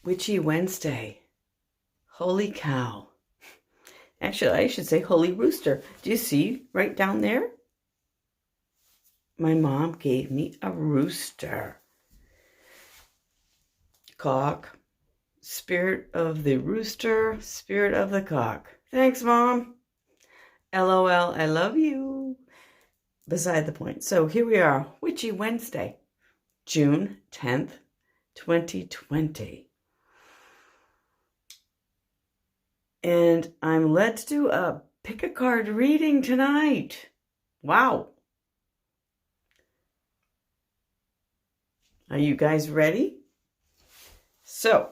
Witchy Wednesday. Holy cow. Actually, I should say holy rooster. Do you see right down there? My mom gave me a rooster. Cock. Spirit of the rooster, spirit of the cock. Thanks, Mom. LOL, I love you. Beside the point. So here we are, Witchy Wednesday, June 10th, 2020. And I'm led to do a pick a card reading tonight. Wow. Are you guys ready? So,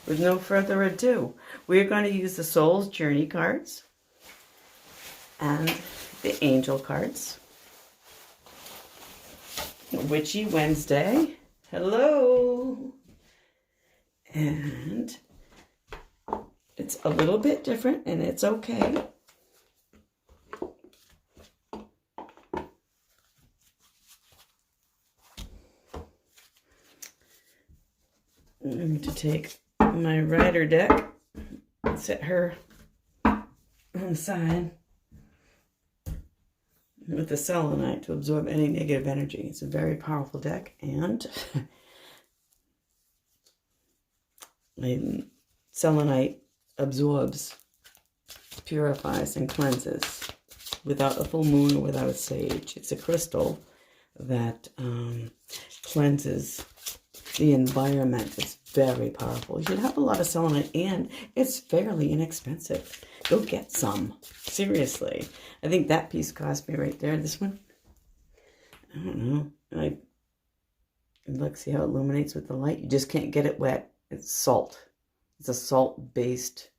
with no further ado, we're going to use the Soul's Journey cards and the Angel cards. Witchy Wednesday. Hello. And it's a little bit different, and it's okay. I'm going to take my rider deck and set her on the side with the selenite to absorb any negative energy. It's a very powerful deck, and selenite absorbs, purifies, and cleanses without a full moon or without a sage. It's a crystal that cleanses the environment. It's very powerful. You should have a lot of selenite, and it's fairly inexpensive. Go get some. Seriously. I think that piece cost me right there. This one, I don't know. Look, see how it illuminates with the light? You just can't get it wet. It's salt. It's a salt-based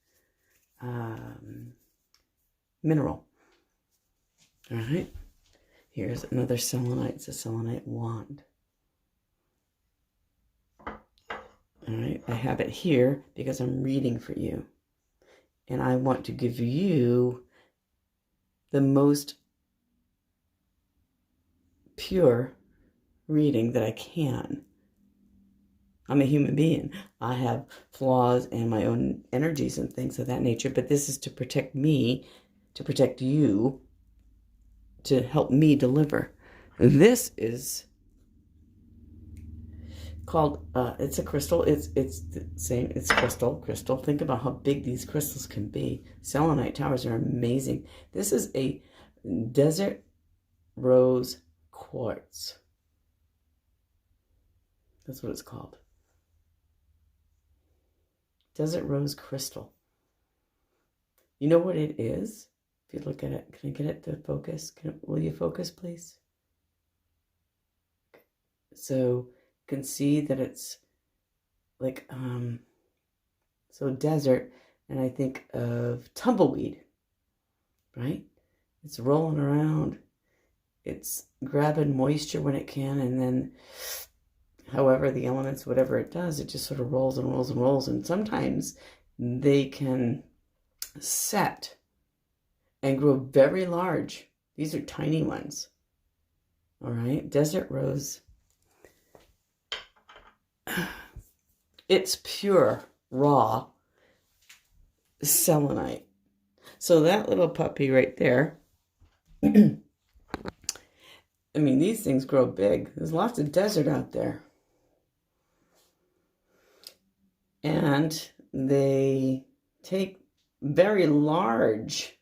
mineral. All right. Here's another selenite. It's a selenite wand. All right. I have it here because I'm reading for you. And I want to give you the most pure reading that I can. I'm a human being. I have flaws and my own energies and things of that nature, but this is to protect me, to protect you, to help me deliver. This is called, it's a crystal. It's the same, it's crystal. Think about how big these crystals can be. Selenite towers are amazing. This is a desert rose quartz. That's what it's called. Desert rose crystal. You know what it is? If you look at it, can I get it to focus? Will you focus, please? Okay. So you can see that it's like, so desert, and I think of tumbleweed, right? It's rolling around. It's grabbing moisture when it can, and then however the elements, whatever it does, it just sort of rolls and rolls and rolls. And sometimes they can set and grow very large. These are tiny ones. All right. Desert rose. It's pure, raw selenite. So that little puppy right there, I mean, these things grow big. There's lots of desert out there. And they take very large.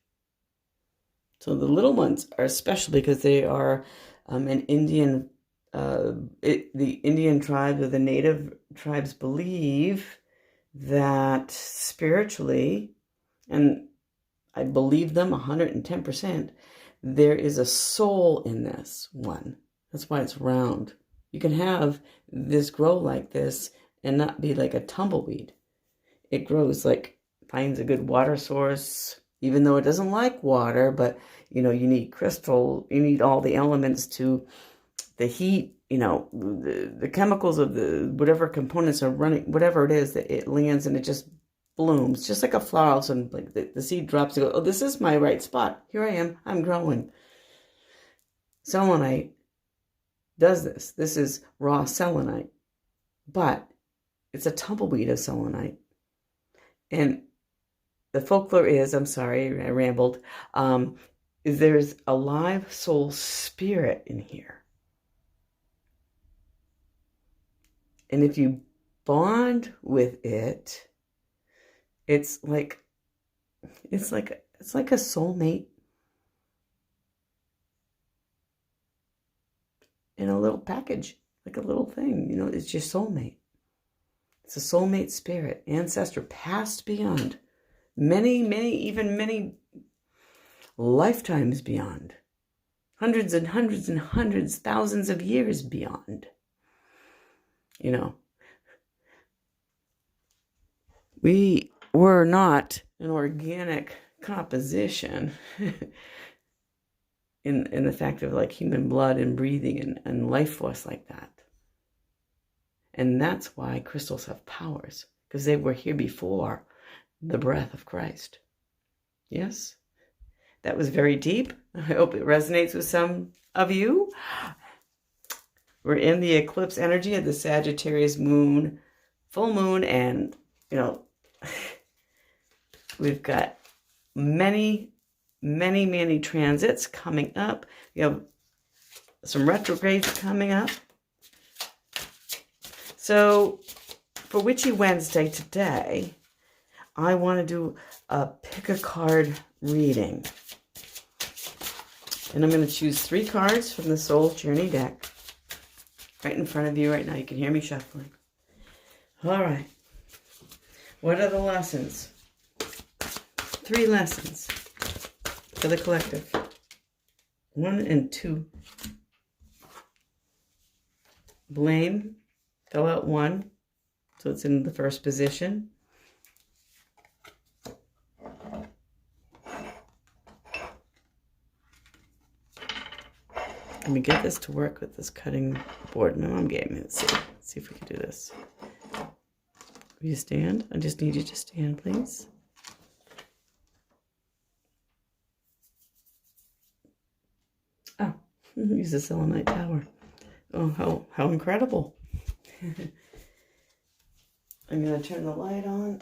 So the little ones are special because they are an Indian, the Indian tribe or the native tribes believe that spiritually, and I believe them 110%, there is a soul in this one. That's why it's round. You can have this grow like this and not be like a tumbleweed. It grows like, finds a good water source, even though it doesn't like water, but you know, you need crystal, you need all the elements to the heat, you know, the chemicals of the, whatever components are running, whatever it is, that it lands and it just blooms, just like a flower. All of a sudden, like the seed drops and goes, oh, this is my right spot. Here I am, I'm growing. Selenite does this. This is raw selenite. But it's a tumbleweed of selenite. And the folklore is, I'm sorry, I rambled, is there's a live soul spirit in here. And if you bond with it, it's like a soulmate in a little package, like a little thing, you know, it's your soulmate. It's a soulmate spirit, ancestor, past, beyond, many lifetimes beyond, hundreds and hundreds and hundreds, thousands of years beyond. You know, we were not an organic composition in the fact of like human blood and breathing and life force like that. And that's why crystals have powers, because they were here before the breath of Christ. Yes? That was very deep. I hope it resonates with some of you. We're in the eclipse energy of the Sagittarius moon, full moon, and, you know, we've got many transits coming up. We have some retrogrades coming up. So for Witchy Wednesday today, I want to do a pick a card reading. And I'm going to choose 3 cards from the Soul Journey deck. Right in front of you right now. You can hear me shuffling. All right. What are the lessons? 3 lessons for the collective. 1 and 2. Blame. Fill out 1. So it's in the first position. Let me get this to work with this cutting board my mom gave me. Let's see if we can do this. Will you stand? I just need you to stand, please. Oh, use the selenite tower. Oh, how incredible. I'm going to turn the light on.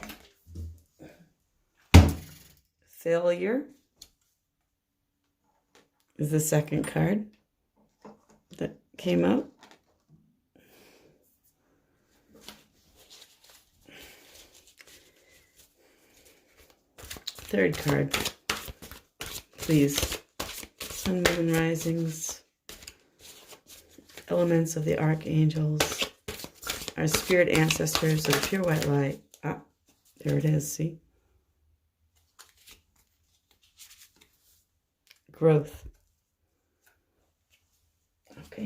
Failure is the second card that came out. Third card, please. Sun, moon, risings, elements of the archangels, our spirit ancestors of pure white light. Ah, there it is, see? Growth. Okay.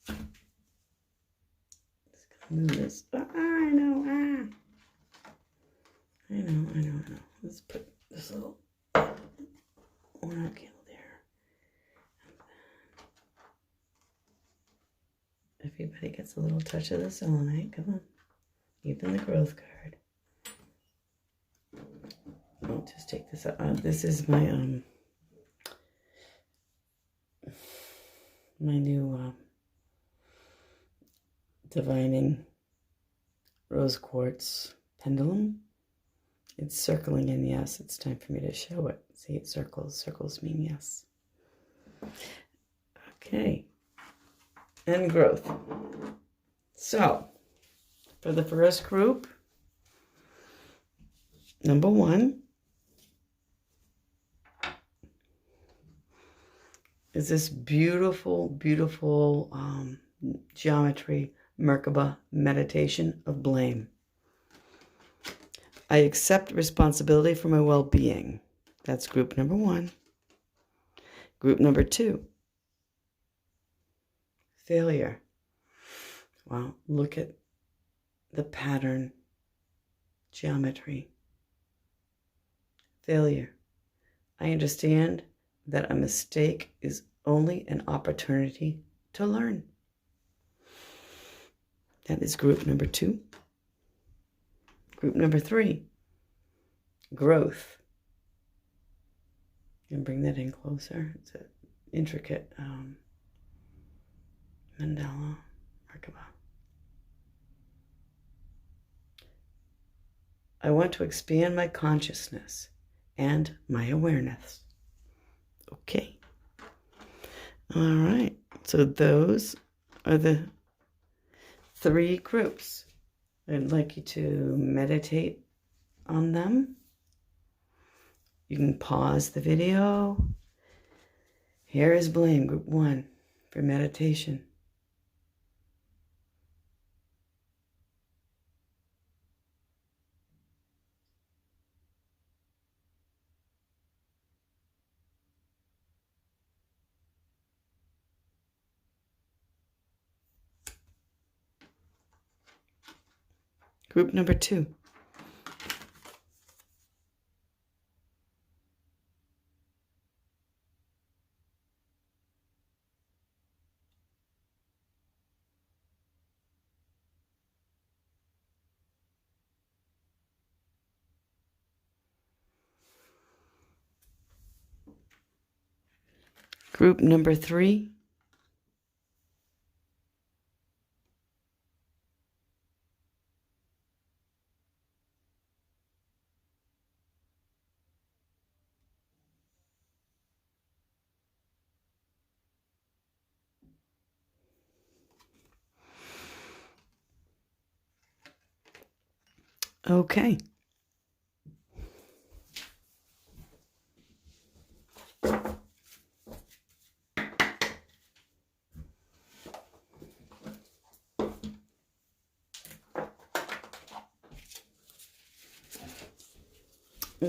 Let's move this. I know. I know. Let's put this little oil candle there. Everybody gets a little touch of the selenite. Come on. Even the growth card. I'll just take this out. This is my my new divining rose quartz pendulum. It's circling in yes. It's time for me to show it. See, it circles. Circles mean yes. Okay. And growth. So, for the first group, number 1 is this beautiful geometry Merkaba meditation of blame. I accept responsibility for my well-being. That's group number 1. Group number 2, failure. Wow, look at the pattern, geometry. Failure. I understand that a mistake is only an opportunity to learn. That is group number 2. Group number 3, growth. And bring that in closer. It's an intricate mandala Merkaba. I want to expand my consciousness and my awareness. Okay. All right. So those are the 3 groups. I'd like you to meditate on them. You can pause the video. Here is blame, group 1, for meditation. Group number 2. Group number 3. Okay.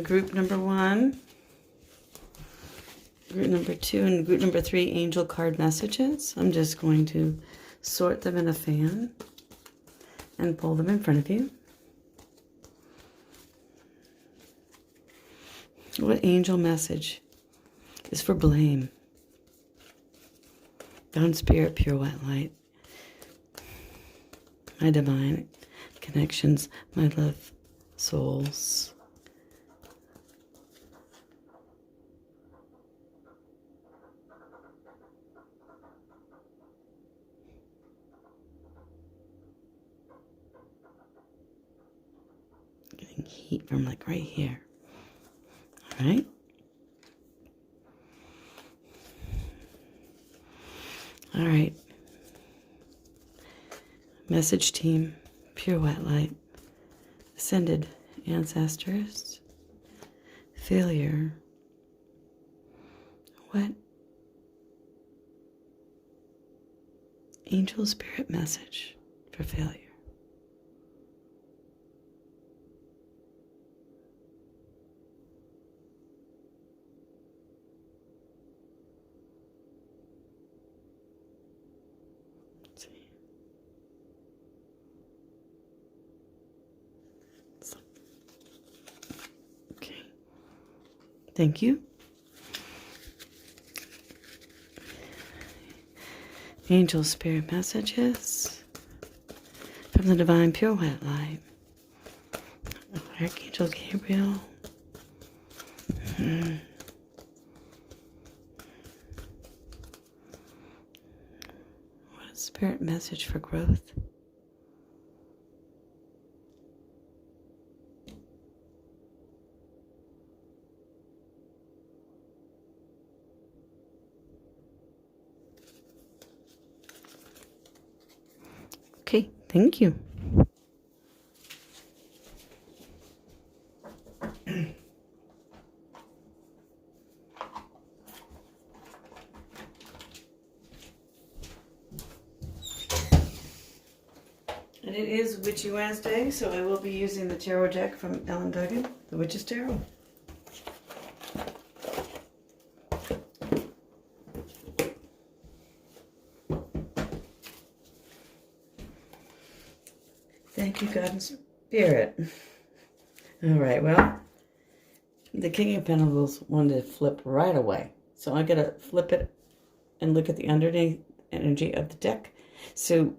Group number 1, group number 2, and group number 3, angel card messages. I'm just going to sort them in a fan and pull them in front of you. What angel message is for blame? Dawn Spirit, pure white light. My divine connections, my love souls. Getting heat from like right here. All right. All right. Message team, pure white light, ascended ancestors, failure. What angel spirit message for failure? Let's see. Okay. Thank you. Angel spirit messages from the divine pure white light. Archangel Gabriel. What a spirit message for growth. Okay, thank you. And it is Witchy Wednesday, so I will be using the tarot deck from Ellen Duggan, the Witch's Tarot. Thank you, God and Spirit. All right, well, the King of Pentacles wanted to flip right away. So I'm going to flip it and look at the underneath energy of the deck. So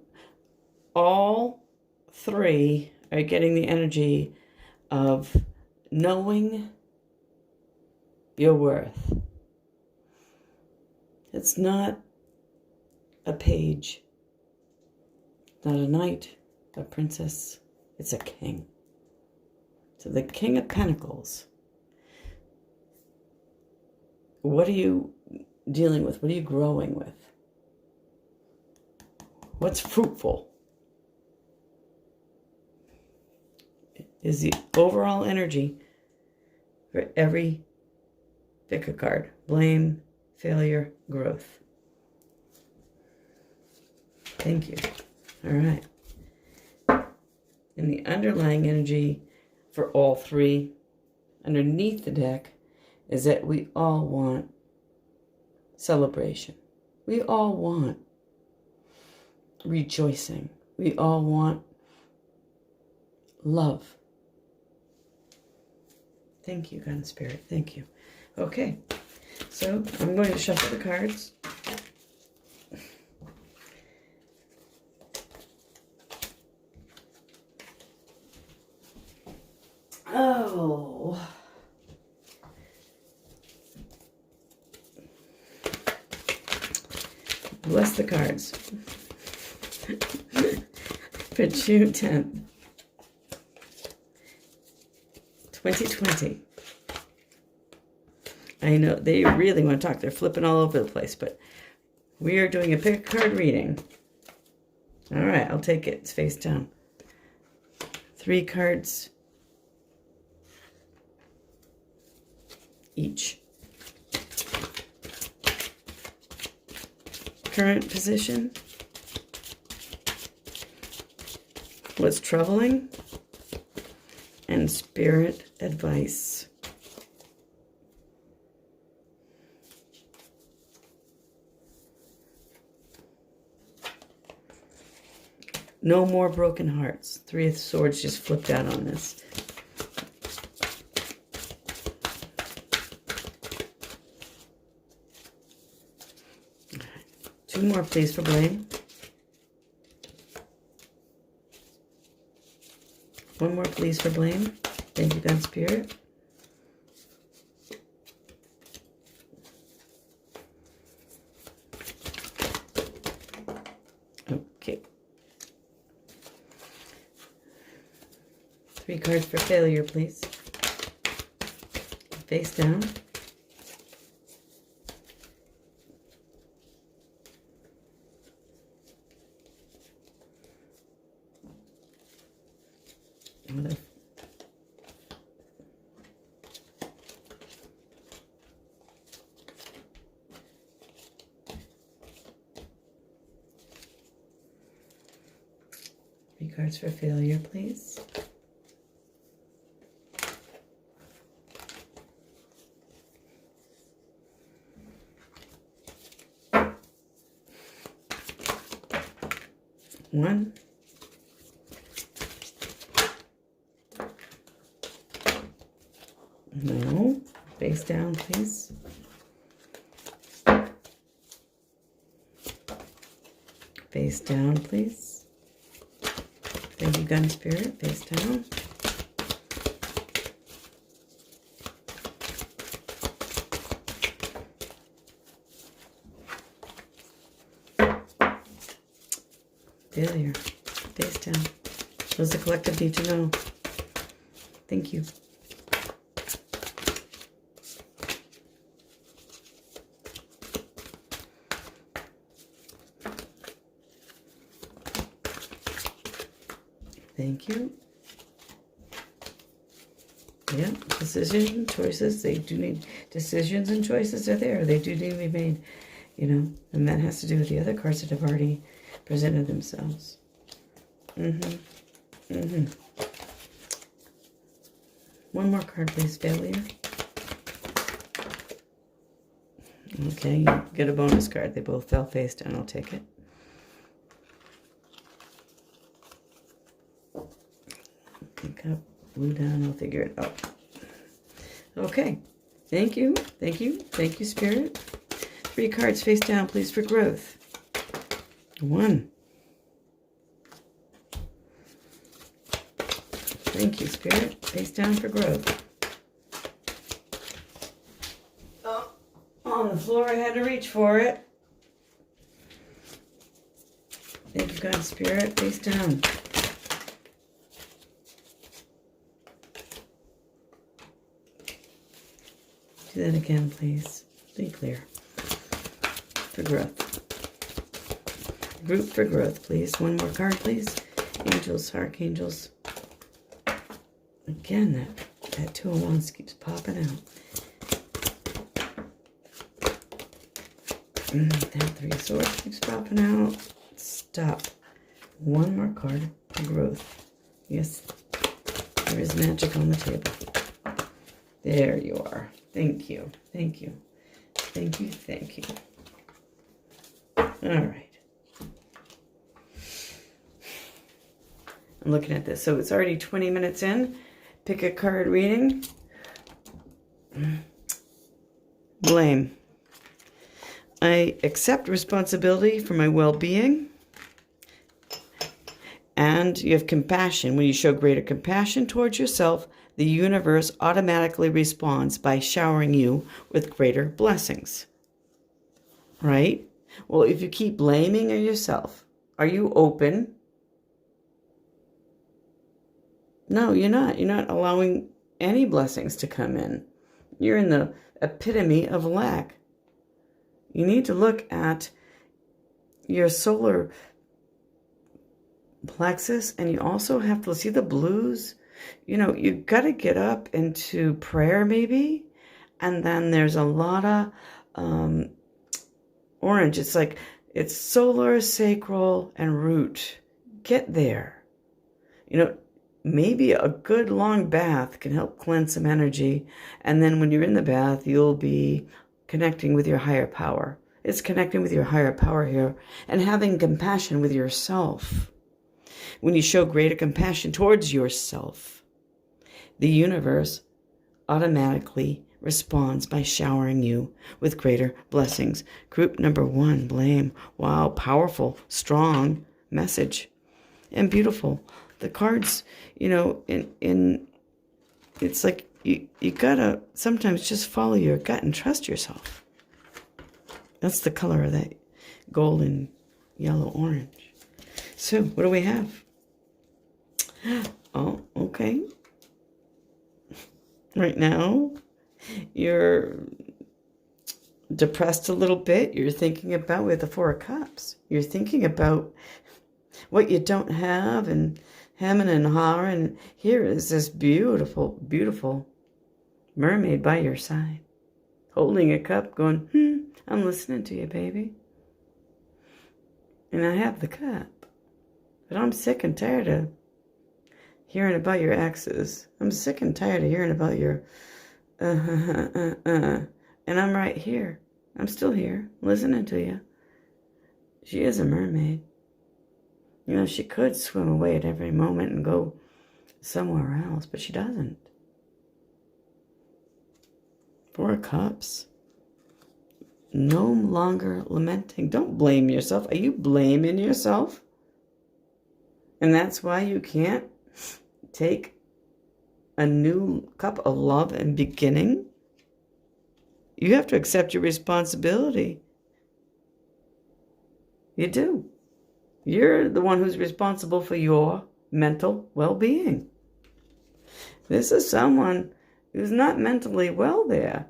all 3 are getting the energy of knowing your worth. It's not a page Not a knight, a princess. It's a king. So the King of Pentacles. What are you dealing with? What are you growing with? What's fruitful? Is the overall energy for every pick a card. Blame, failure, growth. Thank you. All right. And the underlying energy for all three underneath the deck is that we all want celebration. We all want rejoicing. We all want love. Thank you, God and Spirit. Thank you. Okay, so I'm going to shuffle the cards. Oh. Bless the cards. For June 10th, 2020. I know they really want to talk. They're flipping all over the place, but we are doing a pick a card reading. All right, I'll take it. It's face down. 3 cards each. Current position. What's troubling? And spirit advice. No more broken hearts. 3 of Swords just flipped out on this. Two more, please, for blame. One more, please, for blame. Thank you, God Spirit. Okay. 3 cards for failure, please. Face down. Three cards for failure, please. One. No. Face down, please. Face down, please. Thank you, Gun Spirit. Face down. Failure. Face down. What does the collective need to know? Thank you. Thank you. Yeah, decision, choices, they do need, decisions and choices are there. They do need to be made, you know, and that has to do with the other cards that have already presented themselves. One more card, please, failure. Okay, you get a bonus card. They both fell face down. I'll take it. Pick up, blue down, I'll figure it out. Okay, thank you, thank you, thank you, Spirit. 3 cards face down, please, for growth. 1. Thank you, Spirit. Face down for growth. Oh, on the floor, I had to reach for it. Thank you, God, Spirit. Face down. Do that again, please. Be clear. For growth. Group for growth, please. One more card, please. Angels, archangels. Again, that 2 of Wands keeps popping out. That 3 of Swords keeps popping out. Stop. One more card for growth. Yes, there is magic on the table. There you are. Thank you. Thank you. Thank you. Thank you. All right. I'm looking at this. So it's already 20 minutes in. Pick a card reading. Blame. I accept responsibility for my well-being. And you have compassion. When you show greater compassion towards yourself, the universe automatically responds by showering you with greater blessings. Right? Well, if you keep blaming yourself, are you open? No, you're not. You're not allowing any blessings to come in. You're in the epitome of lack. You need to look at your solar plexus, and you also have to see the blues. You know, you've got to get up into prayer maybe, and then there's a lot of orange. It's like it's solar, sacral, and root. Get there. You know, maybe a good long bath can help cleanse some energy, and then when you're in the bath, you'll be connecting with your higher power. It's connecting with your higher power here and having compassion with yourself. When you show greater compassion towards yourself, the universe automatically responds by showering you with greater blessings. Group number 1, blame. Wow, powerful, strong message. And beautiful. The cards, you know, it's like you gotta sometimes just follow your gut and trust yourself. That's the color of that golden, yellow, orange. So, what do we have? Oh, okay. Right now, you're depressed a little bit. You're thinking about, with the 4 of Cups, you're thinking about what you don't have and hemming and hawing. And here is this beautiful, beautiful mermaid by your side, holding a cup, going, I'm listening to you, baby. And I have the cup. But I'm sick and tired of hearing about your exes. I'm sick and tired of hearing about your And I'm right here. I'm still here, listening to you. She is a mermaid. You know, she could swim away at every moment and go somewhere else, but she doesn't. 4 of Cups. No longer lamenting. Don't blame yourself. Are you blaming yourself? And that's why you can't take a new cup of love and beginning? You have to accept your responsibility. You do. You're the one who's responsible for your mental well-being. This is someone who's not mentally well there,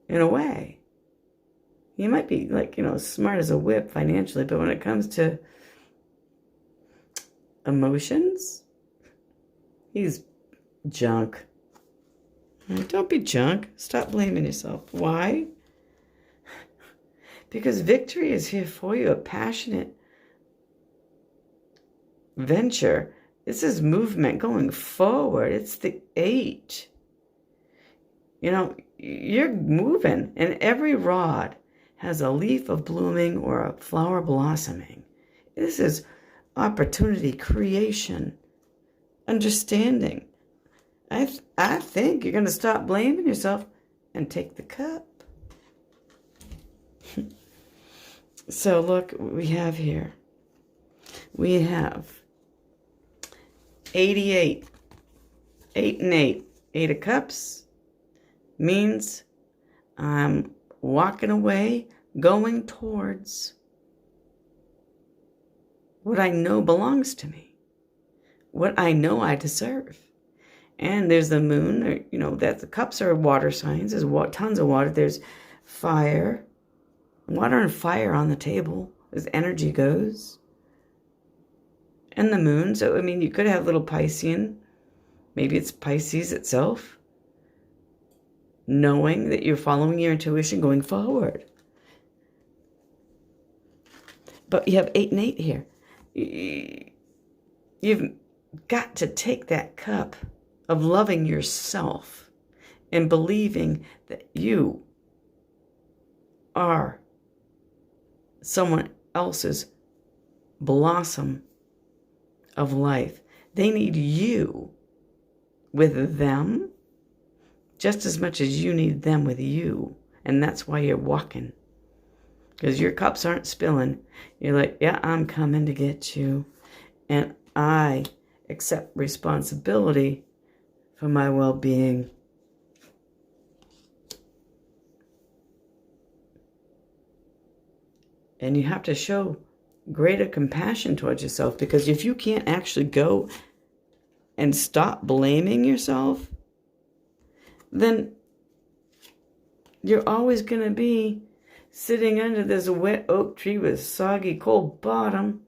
in a way. He might be, like, you know, smart as a whip financially, but when it comes to emotions, he's junk. Don't be junk. Stop blaming yourself. Why? Because victory is here for you, a passionate venture. This is movement going forward. It's the 8. You know, you're moving, and every rod has a leaf of blooming or a flower blossoming. This is opportunity, creation, understanding. I think you're going to stop blaming yourself and take the cup. So look what we have here. We have 88. 8 and 8. 8 of Cups means I'm walking away, going towards what I know belongs to me, what I know I deserve. And there's the moon, that the cups are water signs. There's tons of water. There's fire, water and fire on the table as energy goes. And the moon. So, you could have little Piscean. Maybe it's Pisces itself. Knowing that you're following your intuition going forward. But you have 8 and 8 here. You've got to take that cup of loving yourself and believing that you are someone else's blossom of life. They need you with them just as much as you need them with you. And that's why you're walking. Because your cups aren't spilling. You're like, yeah, I'm coming to get you. And I accept responsibility for my well-being. And you have to show greater compassion towards yourself, because if you can't actually go and stop blaming yourself, then you're always going to be sitting under this wet oak tree with soggy, cold bottom,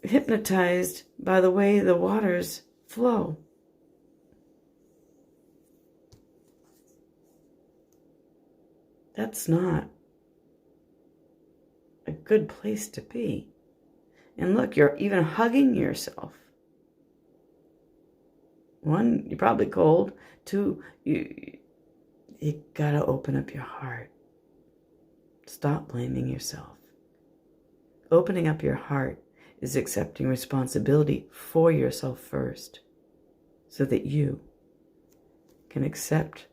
hypnotized by the way the waters flow. That's not a good place to be. And look, you're even hugging yourself. 1, you're probably cold. 2, you gotta open up your heart. Stop blaming yourself. Opening up your heart is accepting responsibility for yourself first, so that you can accept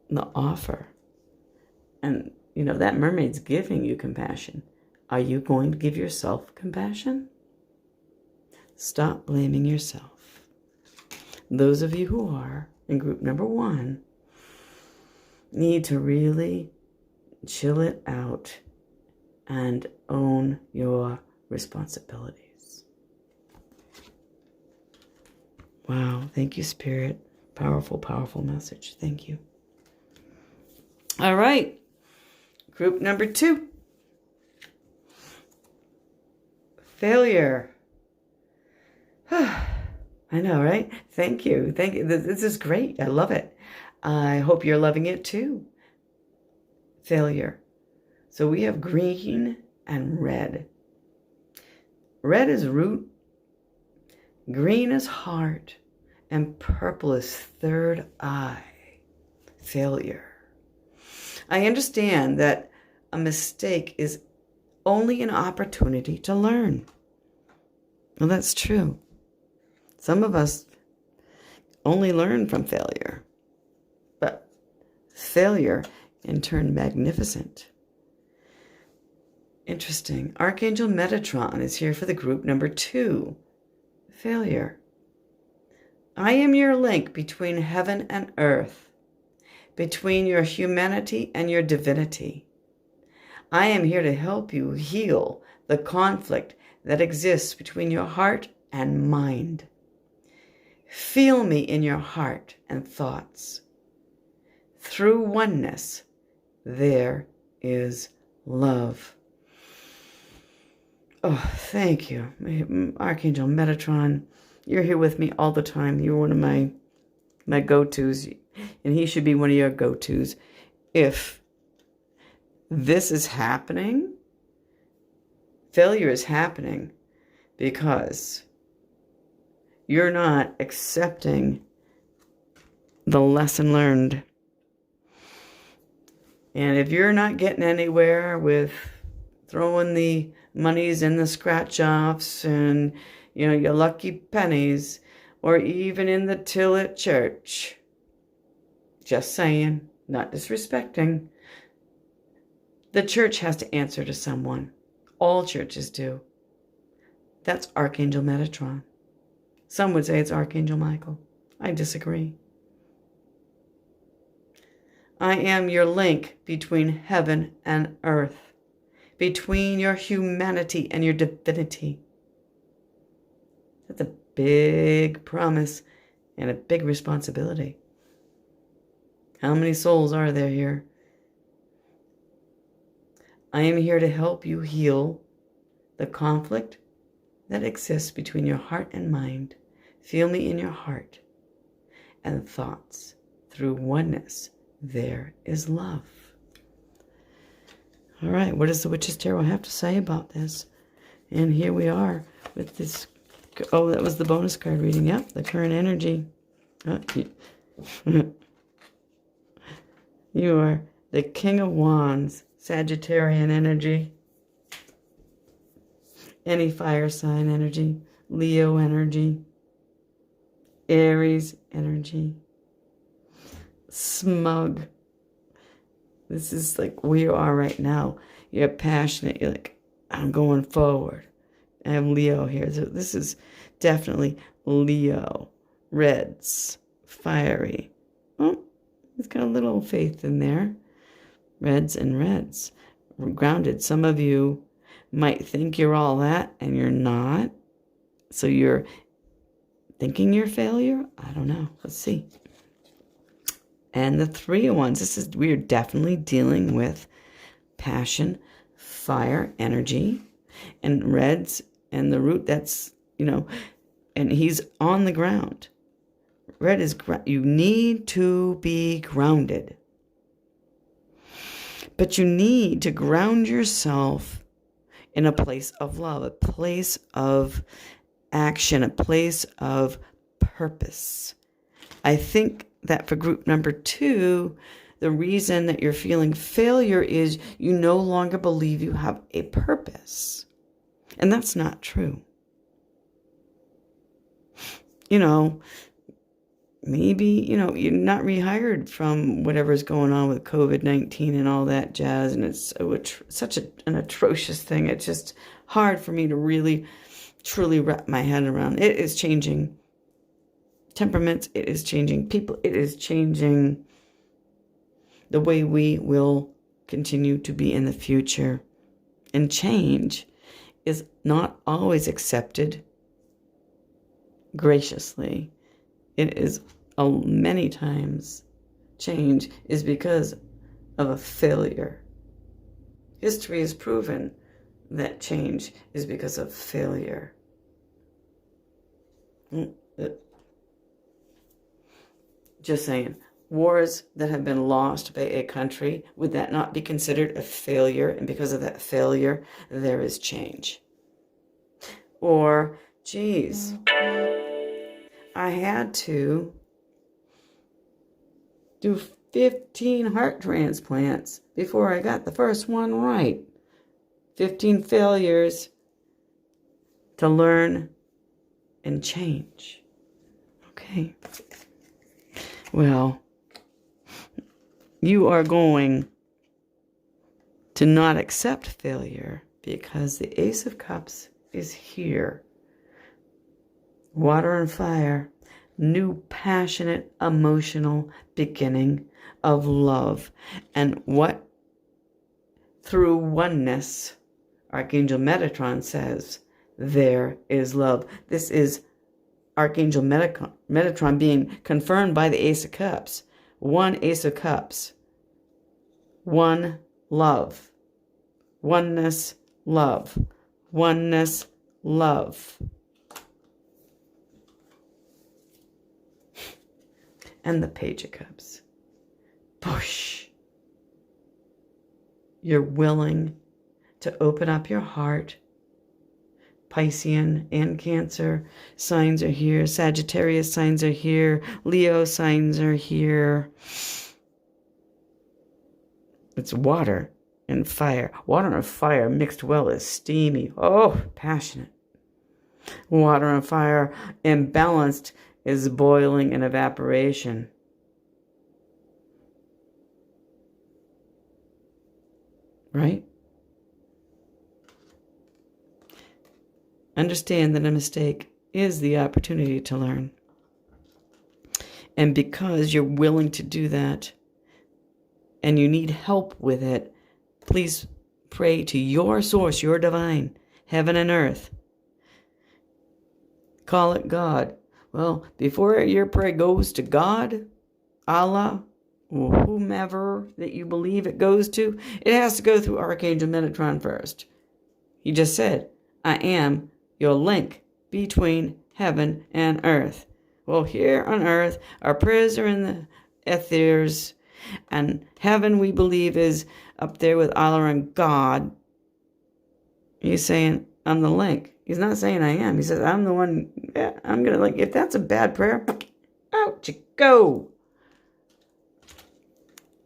the offer. And, that mermaid's giving you compassion. Are you going to give yourself compassion? Stop blaming yourself. Those of you who are in group number 1 need to really chill it out and own your responsibilities. Wow. Thank you, Spirit. Powerful, powerful message. Thank you. All right. Group number 2. Failure. I know, right? Thank you. Thank you. This is great. I love it. I hope you're loving it too. Failure. So we have green and red. Red is root, green is heart, and purple is third eye. Failure. I understand that a mistake is only an opportunity to learn. Well, that's true. Some of us only learn from failure, but failure in turn magnificent. Interesting. Archangel Metatron is here for the group number 2. Failure. I am your link between heaven and earth, between your humanity and your divinity. I am here to help you heal the conflict that exists between your heart and mind. Feel me in your heart and thoughts. Through oneness, there is love. Oh, thank you. Archangel Metatron, you're here with me all the time. You're one of my go-tos, and he should be one of your go-tos. If this is happening, failure is happening because you're not accepting the lesson learned. And if you're not getting anywhere with throwing the monies in the scratch-offs and, your lucky pennies, or even in the till at church, just saying, not disrespecting, the church has to answer to someone. All churches do. That's Archangel Metatron. Some would say it's Archangel Michael. I disagree. I am your link between heaven and earth, between your humanity and your divinity. That's a big promise and a big responsibility. How many souls are there here? I am here to help you heal the conflict that exists between your heart and mind. Feel me in your heart and thoughts. Through oneness, there is love. All right, what does the Witch's Tarot have to say about this? And here we are with this. Oh, that was the bonus card reading. Yep, the current energy. You are the King of Wands, Sagittarian energy. Any fire sign energy, Leo energy, Aries energy, smug. This is like where you are right now. You're passionate. You're like, I'm going forward. I have Leo here. So this is definitely Leo. Reds. Fiery. Oh, it's got a little faith in there. Reds and reds. Grounded. Some of you might think you're all that and you're not. So you're thinking you're failure? I don't know. Let's see. And the Three of Wands. We're definitely dealing with passion, fire, energy, and reds, and the root that's, and he's on the ground. Red is, you need to be grounded. But you need to ground yourself in a place of love, a place of action, a place of purpose. I think that for group number 2, the reason that you're feeling failure is you no longer believe you have a purpose. And that's not true. Maybe, you're not rehired from whatever's going on with COVID-19 and all that jazz. And it's such an atrocious thing. It's just hard for me to really, truly wrap my head around. It is changing temperaments. It is changing people. It is changing the way we will continue to be in the future. And change is not always accepted graciously. It is many times change is because of a failure. History has proven that change is because of failure. Just saying, wars that have been lost by a country, would that not be considered a failure? And because of that failure, there is change. Or, geez, I had to do 15 heart transplants before I got the first one right. 15 failures to learn and change. Okay. Well, you are going to not accept failure because the Ace of Cups is here. Water and fire, new passionate, emotional beginning of love. And what through oneness, Archangel Metatron says, there is love. This is Archangel Metatron being confirmed by the Ace of Cups. One Ace of Cups. One love. Oneness, love. Oneness, love. And the Page of Cups. Push. You're willing to open up your heart. Piscean and Cancer signs are here. Sagittarius signs are here. Leo signs are here. It's water and fire. Water and fire mixed well is steamy. Oh, passionate. Water and fire imbalanced is boiling and evaporation. Right? Understand that a mistake is the opportunity to learn. And because you're willing to do that, and you need help with it, please pray to your source, your divine, heaven and earth. Call it God. Well, before your prayer goes to God, Allah, or whomever that you believe it goes to, it has to go through Archangel Metatron first. He just said, I am your link between heaven and earth. Well, here on earth, our prayers are in the ethers, and heaven, we believe, is up there with Allah and God. He's saying, I'm the link. He's not saying I am. He says, I'm the one. Yeah, I'm going to, like, if that's a bad prayer, out you go.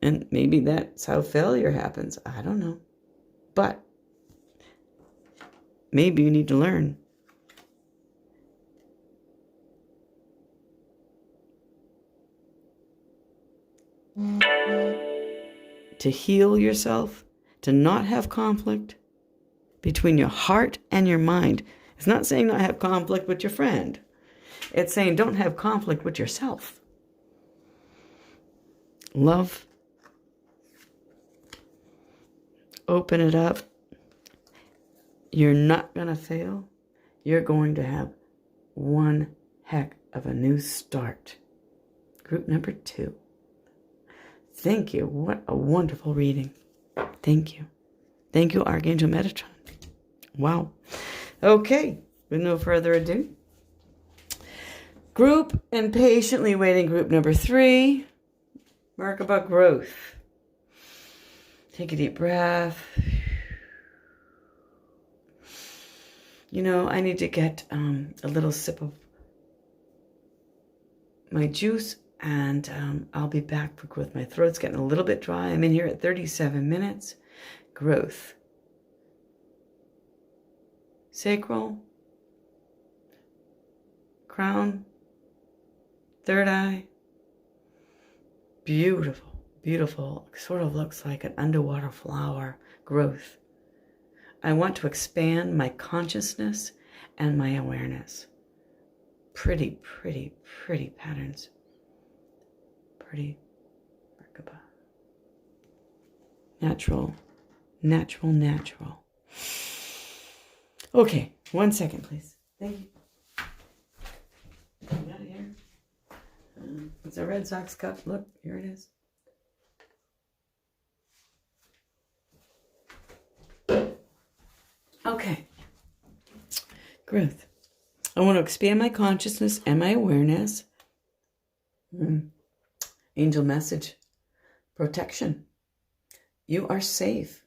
And maybe that's how failure happens. I don't know. But maybe you need to learn. To heal yourself, to not have conflict between your heart and your mind. It's not saying not have conflict with your friend. It's saying don't have conflict with yourself. Love. Open it up. You're not going to fail. You're going to have one heck of a new start. Group number 2. Thank you. What a wonderful reading. Thank you. Thank you, Archangel Metatron. Wow. Okay, with no further ado. Group and patiently waiting group number 3. Merkaba growth. Take a deep breath. You know, I need to get a little sip of my juice, and I'll be back for growth. My throat's getting a little bit dry. I'm in here at 37 minutes. Growth. Sacral. Crown. Third eye. Beautiful, beautiful. Sort of looks like an underwater flower. Growth. I want to expand my consciousness and my awareness. Pretty, pretty, pretty patterns. Pretty. Merkaba. Natural, natural, natural. Okay, 1 second, please. Thank you. Get out of here. It's a Red Sox cup. Look, here it is. Okay. Growth. I want to expand my consciousness and my awareness. Angel message. Protection. You are safe.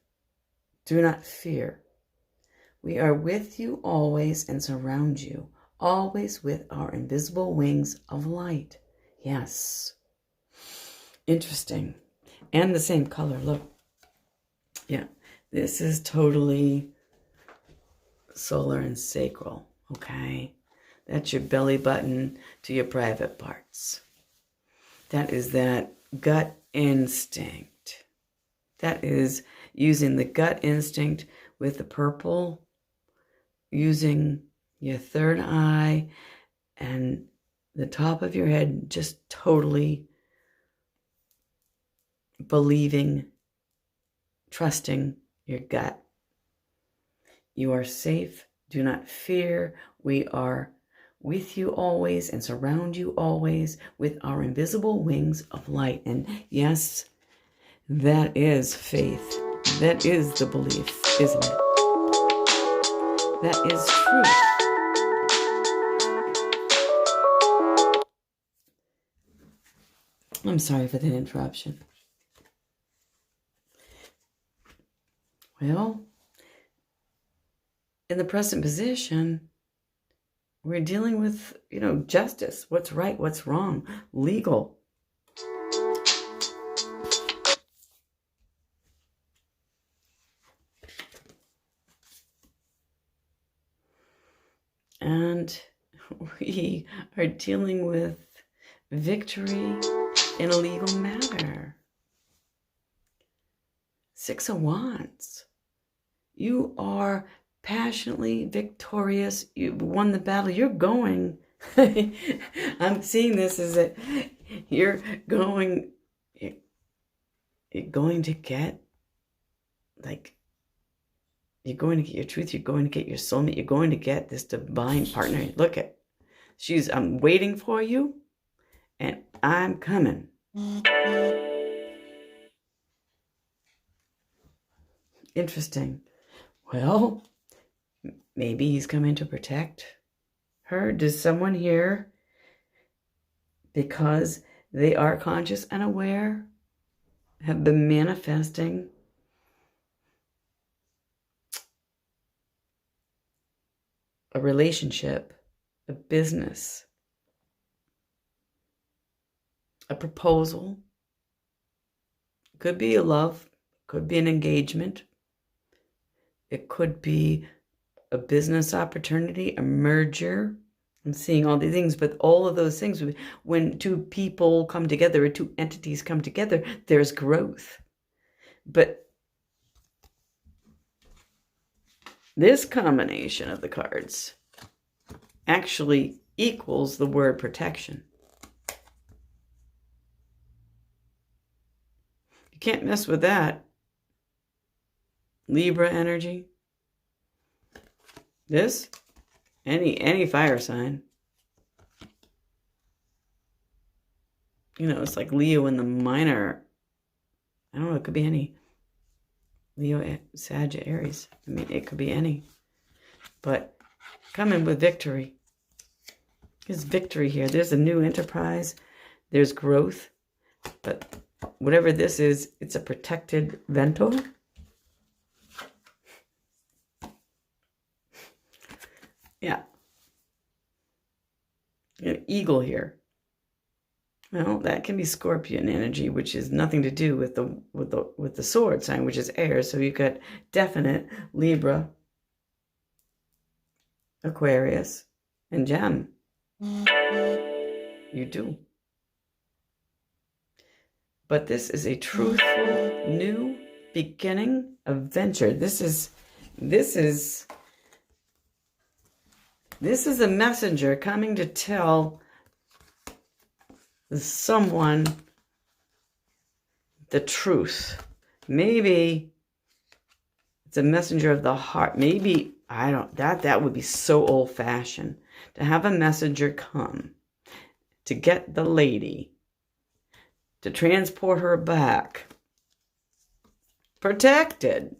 Do not fear. We are with you always and surround you, always with our invisible wings of light. Yes. Interesting. And the same color. Look. Yeah. This is totally solar and sacral. Okay. That's your belly button to your private parts. That is that gut instinct. That is using the gut instinct with the purple, using your third eye and the top of your head, just totally believing, trusting your gut. You are safe. Do not fear. We are with you always and surround you always with our invisible wings of light. And yes, that is faith. That is the belief, isn't it? That is truth. I'm sorry for that interruption. Well, in the present position, we're dealing with, justice. What's right, what's wrong, legal. And we are dealing with victory in a legal matter. 6 of Wands. You are passionately victorious. You won the battle. You're going. I'm seeing this as that you're going you're going to get, like, you're going to get your truth. You're going to get your soulmate. You're going to get this divine partner. Look at, I'm waiting for you, and I'm coming. Interesting. Well, maybe he's coming to protect her. Does someone here, because they are conscious and aware, have been manifesting a relationship, a business, a proposal? Could be a love, could be an engagement. It could be a business opportunity, a merger. I'm seeing all these things, but all of those things, when two people come together or two entities come together, there's growth. But this combination of the cards actually equals the word protection. You can't mess with that. Libra energy. This, any fire sign. You know, it's like Leo in the minor. I don't know, it could be any. Leo, Sag, Aries. I mean, it could be any. But coming with victory. There's victory here. There's a new enterprise. There's growth. But whatever this is, it's a protected vento. Yeah. An eagle here. Well, that can be Scorpion energy, which is nothing to do with the sword sign, which is air. So you've got definite Libra, Aquarius, and Gem. You do. But this is a truthful new beginning, a venture. This is a messenger coming to tell someone the truth. Maybe it's a messenger of the heart. Maybe, that would be so old-fashioned. To have a messenger come to get the lady, to transport her back, protected.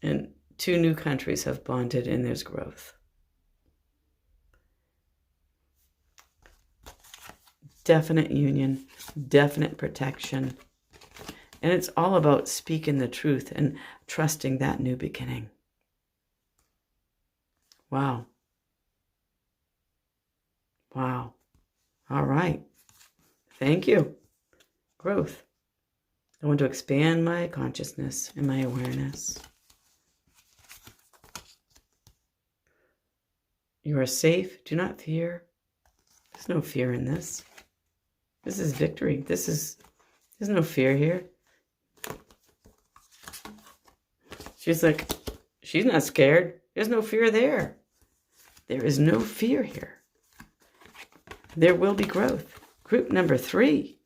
And two new countries have bonded and there's growth. Definite union, definite protection. And it's all about speaking the truth and trusting that new beginning. Wow. Wow. All right. Thank you. Growth. I want to expand my consciousness and my awareness. You are safe. Do not fear. There's no fear in this. This is victory. There's no fear here. She's like, she's not scared. There's no fear there. There is no fear here. There will be growth. Group number 3.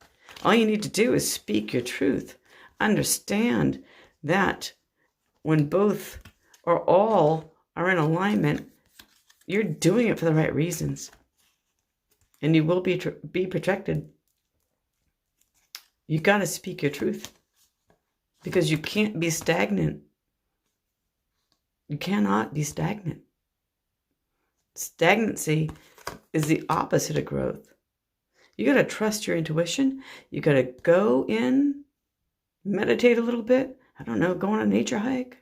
All you need to do is speak your truth. Understand that when both or all are in alignment, you're doing it for the right reasons. And you will be protected. You got to speak your truth. Because you can't be stagnant. You cannot be stagnant. Stagnancy is the opposite of growth. You got to trust your intuition. You got to go in, meditate a little bit. I don't know, go on a nature hike.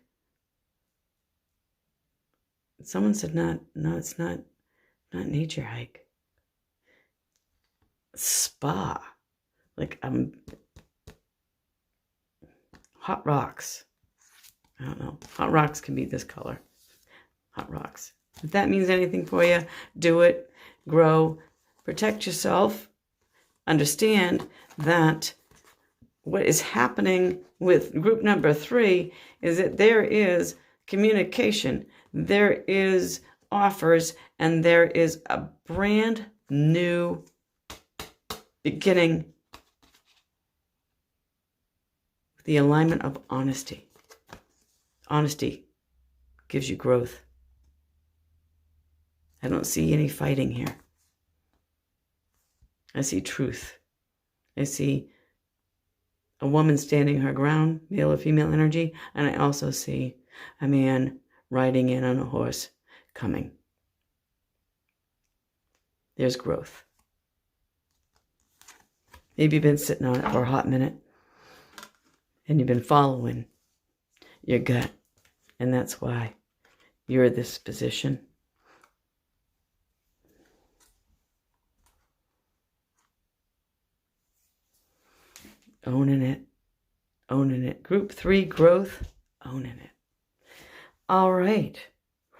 Someone said, no, it's not nature hike. Spa. Like, hot rocks. I don't know. Hot rocks can be this color. Hot rocks. If that means anything for you, do it. Grow. Protect yourself. Understand that what is happening with group number 3 is that there is communication. There is offers. And there is a brand new beginning with the alignment of honesty. Honesty gives you growth. I don't see any fighting here. I see truth. I see a woman standing her ground, male or female energy, and I also see a man riding in on a horse coming. There's growth. Maybe you've been sitting on it for a hot minute and you've been following your gut, and that's why you're in this position. Owning it. Owning it. Group 3 growth. Owning it. All right.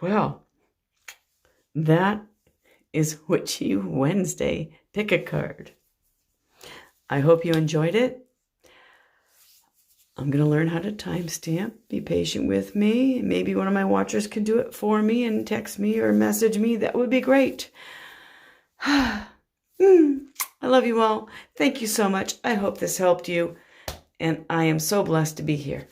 Well, that is Witchy Wednesday. Pick a card. I hope you enjoyed it. I'm going to learn how to timestamp. Be patient with me. Maybe one of my watchers can do it for me and text me or message me. That would be great. I love you all. Thank you so much. I hope this helped you. And I am so blessed to be here.